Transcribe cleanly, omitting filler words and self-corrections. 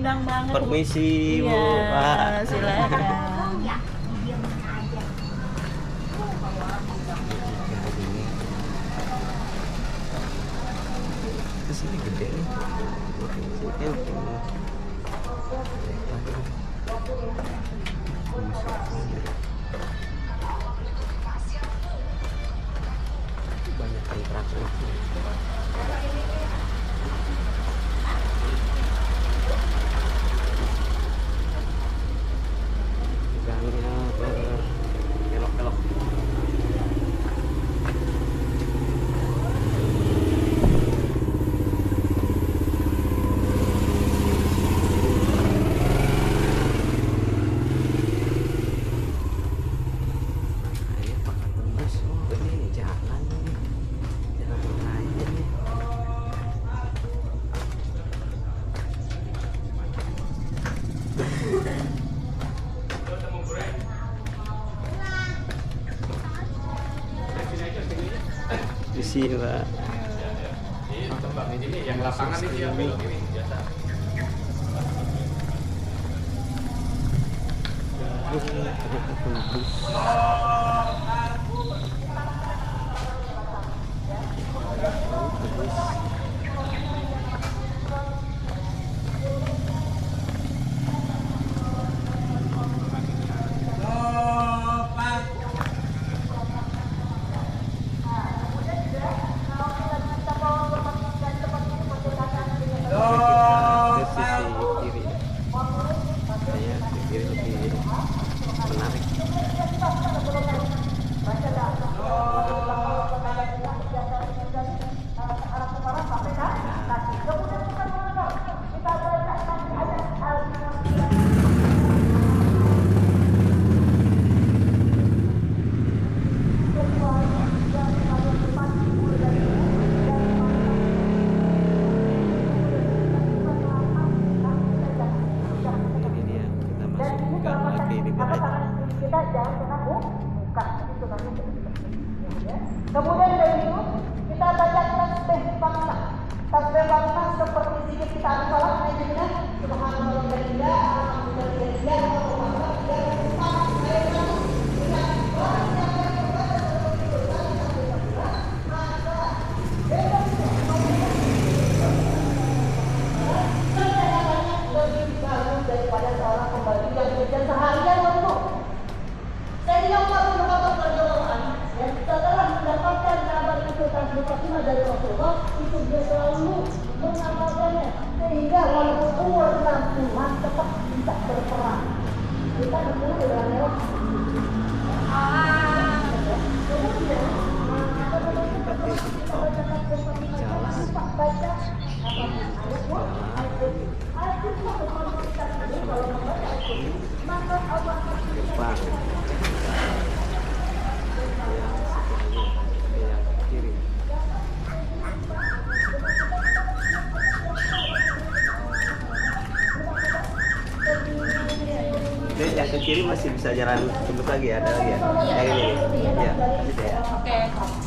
rindang banget. Permisi, Bu. Iya, silakan. Ke sini gede nih. Banyak interaksi. Gangnya belok-belok. Ayo pakai tembus. Oh, ini jalan nih. Jalan raya nih. Di sini, Pak. Ini yang lapangan ini yang belok ini biasa. Ke sisi kiri. Saya ke kiri lebih menarik. Ini dia, kita masuk gang lagi di bawah. Kita jangan pernah buka itu namanya. Kemudian dari itu kita baca tasbih bangsa. Tasbih bangsa seperti zikir kita ada salat dengan subhanallah wa bihamdihi, daripada seorang pembantu yang bekerja seharian untuk sehingga Umar bin Khattab radhiyallahu anhu dan setelah mendapatkan kabar itu tasbih Fatimah dari Rasulullah itu dia selalu mengamalkannya sehingga walaupun umur 60-an tetap bisa berperang. Kita ketemu dengan lewat kemudian baca Depan. Yang kiri. Ini yang ke kiri masih bisa jalan untuk lagi, ada lagi ya? Yang ini. Ya, kasih saya. Oke.